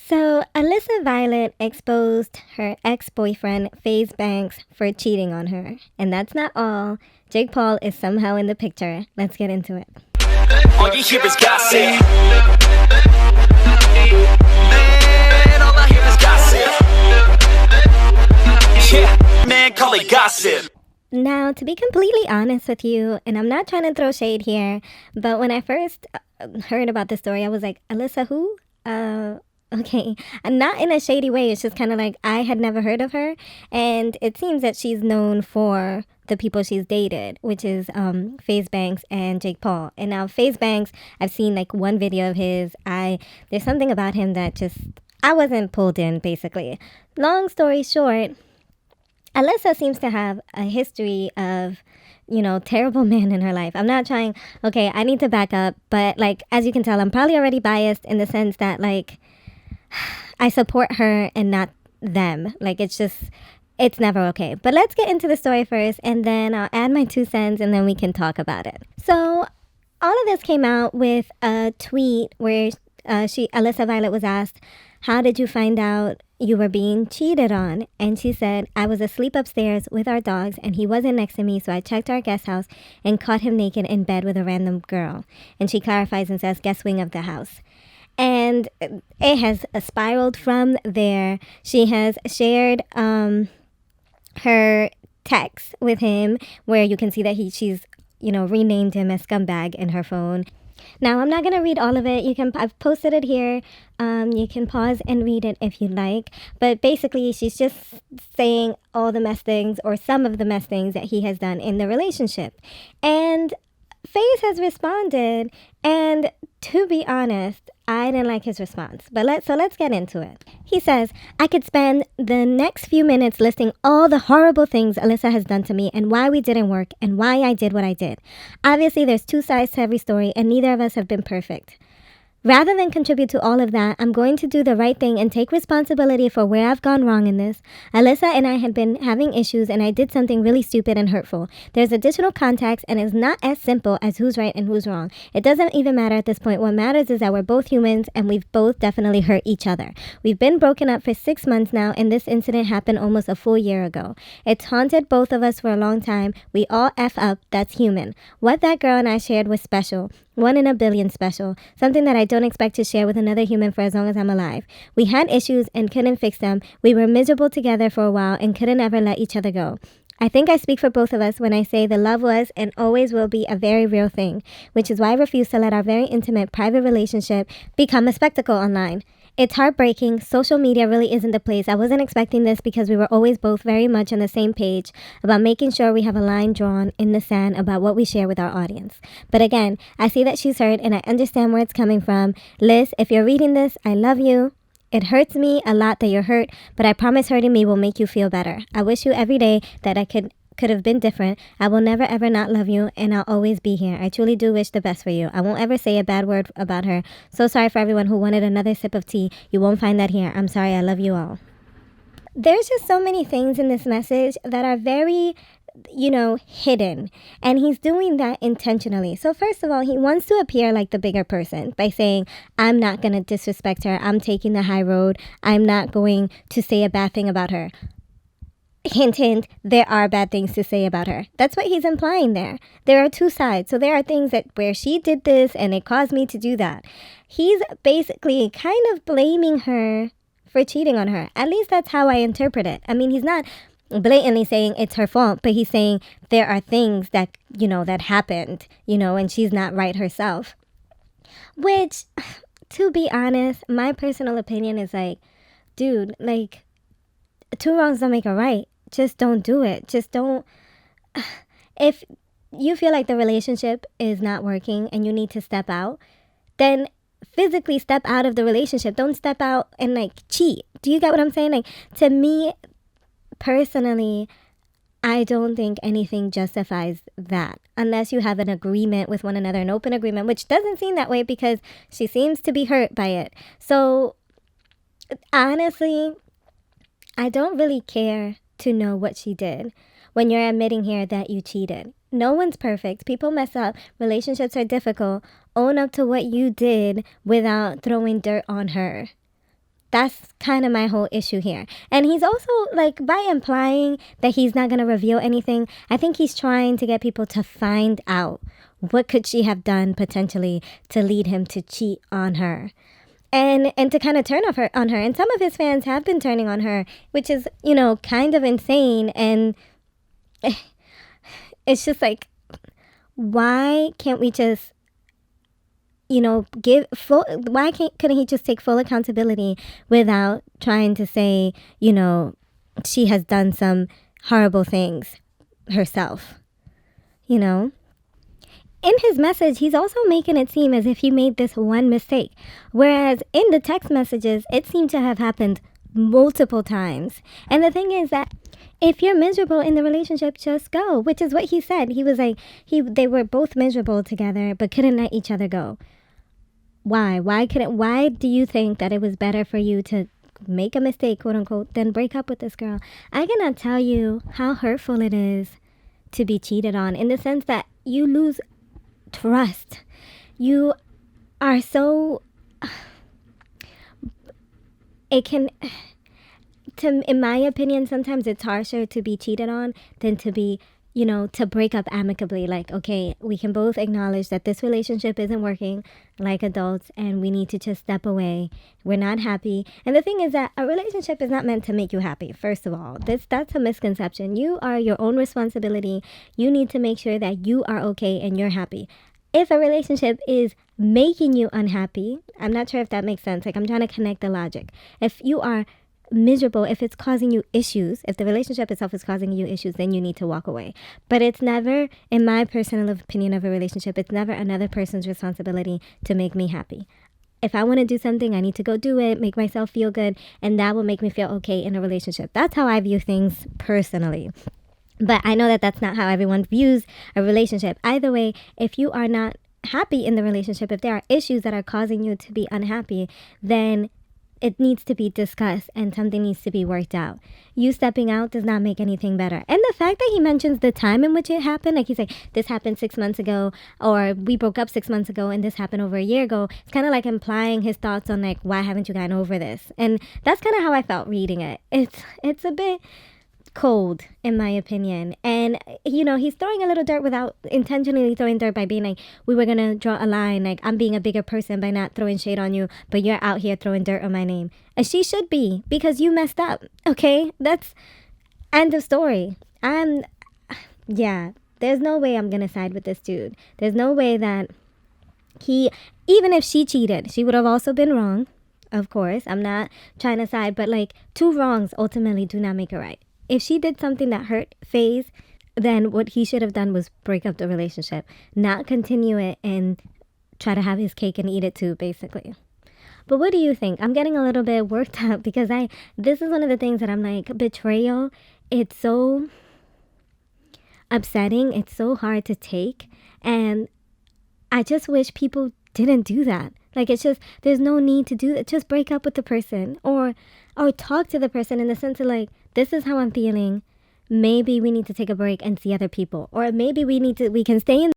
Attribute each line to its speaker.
Speaker 1: So, Alyssa Violet exposed her ex-boyfriend, Faze Banks, for cheating on her. And that's not all. Jake Paul is somehow in the picture. Let's get into it.
Speaker 2: All you hear is gossip. Man, all I hear is gossip. Yeah, man, call it gossip.
Speaker 1: Now, to be completely honest with you, and I'm not trying to throw shade here, but when I first heard about this story, I was like, Alyssa who? Okay, and not in a shady way. It's just kind of like I had never heard of her, and it seems that she's known for the people she's dated, which is Faze Banks and Jake Paul. And now Faze Banks, I've seen like one video of his. There's something about him that just I wasn't pulled in. Basically, long story short, Alyssa seems to have a history of terrible men in her life. I'm not trying. Okay, I need to back up, but like as you can tell, I'm probably already biased in the sense that like I support her and not them. Like it's never okay. But let's get into the story first, and then I'll add my 2 cents, and then we can talk about it. So all of this came out with a tweet where Alyssa Violet was asked, "How did you find out you were being cheated on?" And she said, "I was asleep upstairs with our dogs and he wasn't next to me, so I checked our guest house and caught him naked in bed with a random girl." And she clarifies and says, "Guest wing of the house." And it has spiraled from there. She has shared her text with him where you can see that she's renamed him as scumbag in her phone. Now, I'm not going to read all of it. I've posted it here. You can pause and read it if you like. But basically, she's just saying all the mess things or some of the mess things that he has done in the relationship. And Faze has responded, and to be honest, I didn't like his response. But let's get into it. He says, "I could spend the next few minutes listing all the horrible things Alyssa has done to me and why we didn't work and why I did what I did. Obviously, there's 2 sides to every story, and neither of us have been perfect. Rather than contribute to all of that, I'm going to do the right thing and take responsibility for where I've gone wrong in this. Alyssa and I had been having issues and I did something really stupid and hurtful. There's additional context and it's not as simple as who's right and who's wrong. It doesn't even matter at this point. What matters is that we're both humans and we've both definitely hurt each other. We've been broken up for 6 months now and this incident happened almost a full year ago. It's haunted both of us for a long time. We all F up. That's human. What that girl and I shared was special. 1 in a billion special. Something that I don't expect to share with another human for as long as I'm alive. We had issues and couldn't fix them. We were miserable together for a while and couldn't ever let each other go. I think I speak for both of us when I say the love was and always will be a very real thing, which is why I refuse to let our very intimate private relationship become a spectacle online. It's heartbreaking. Social media really isn't the place. I wasn't expecting this because we were always both very much on the same page about making sure we have a line drawn in the sand about what we share with our audience. But again, I see that she's hurt and I understand where it's coming from. Liz, if you're reading this, I love you. It hurts me a lot that you're hurt, but I promise hurting me will make you feel better. I wish you every day that I could have been different. I will never ever not love you and I'll always be here. I truly do wish the best for you. I won't ever say a bad word about her. So sorry for everyone who wanted another sip of tea. You won't find that here. I'm sorry. I love you all." There's just so many things in this message that are very hidden, and he's doing that intentionally. So first of all, he wants to appear like the bigger person by saying, "I'm not going to disrespect her. I'm taking the high road. I'm not going to say a bad thing about her." Hint, hint, there are bad things to say about her. That's what he's implying there. There are 2 sides. So there are things that where she did this and it caused me to do that. He's basically kind of blaming her for cheating on her. At least that's how I interpret it. I mean, he's not blatantly saying it's her fault, but he's saying there are things that, that happened, and she's not right herself. Which, to be honest, my personal opinion is like, dude, like, 2 wrongs don't make a right. Just don't do it. Just don't. If you feel like the relationship is not working and you need to step out, then physically step out of the relationship. Don't step out and like cheat. Do you get what I'm saying? Like, to me personally, I don't think anything justifies that unless you have an agreement with one another, an open agreement, which doesn't seem that way because she seems to be hurt by it. So honestly, I don't really care to know what she did when you're admitting here that you cheated. No one's perfect. People mess up. Relationships are difficult. Own up to what you did without throwing dirt on her. That's kind of my whole issue here. And he's also, like, by implying that he's not going to reveal anything, I think he's trying to get people to find out what could she have done potentially to lead him to cheat on her. And to kind of turn on her. And some of his fans have been turning on her, which is, kind of insane. And it's just like, why can't we just give full, why couldn't he just take full accountability without trying to say, she has done some horrible things herself, In his message, he's also making it seem as if he made this one mistake, whereas in the text messages, it seemed to have happened multiple times. And the thing is that if you're miserable in the relationship, just go, which is what he said. He was like, they were both miserable together, but couldn't let each other go. Why? Why do you think that it was better for you to make a mistake, quote unquote, than break up with this girl? I cannot tell you how hurtful it is to be cheated on, in the sense that you lose trust. You are so, it can, in my opinion, sometimes it's harsher to be cheated on than to be, to break up amicably. Like, okay, we can both acknowledge that this relationship isn't working like adults and we need to just step away. We're not happy. And the thing is that a relationship is not meant to make you happy. First of all, that's a misconception. You are your own responsibility. You need to make sure that you are okay and you're happy. If a relationship is making you unhappy, I'm not sure if that makes sense. Like, I'm trying to connect the logic. If you are miserable, if it's causing you issues, if the relationship itself is causing you issues, then you need to walk away. But it's never, in my personal opinion of a relationship, it's never another person's responsibility to make me happy. If I want to do something, I need to go do it, make myself feel good, and that will make me feel okay in a relationship. That's how I view things personally. But I know that that's not how everyone views a relationship. Either way, if you are not happy in the relationship, if there are issues that are causing you to be unhappy, then it needs to be discussed and something needs to be worked out. You stepping out does not make anything better. And the fact that he mentions the time in which it happened, like he's like, this happened 6 months ago, or we broke up 6 months ago and this happened over a year ago, it's kind of like implying his thoughts on, like, why haven't you gotten over this? And that's kind of how I felt reading it. It's a bit cold, in my opinion. And he's throwing a little dirt without intentionally throwing dirt, by being like, we were gonna draw a line, like, I'm being a bigger person by not throwing shade on you, but you're out here throwing dirt on my name. And she should be, because you messed up. Okay, that's end of story. There's no way I'm gonna side with this dude. There's no way that even if she cheated, she would have also been wrong. Of course, I'm not trying to side, but, like, two wrongs ultimately do not make it right. If she did something that hurt Faze, then what he should have done was break up the relationship, not continue it and try to have his cake and eat it too, basically. But what do you think? I'm getting a little bit worked up because this is one of the things that I'm like, betrayal, it's so upsetting. It's so hard to take. And I just wish people didn't do that. Like, it's just, there's no need to do that. Just break up with the person or talk to the person in the sense of, like, this is how I'm feeling. Maybe we need to take a break and see other people. Or maybe we can stay in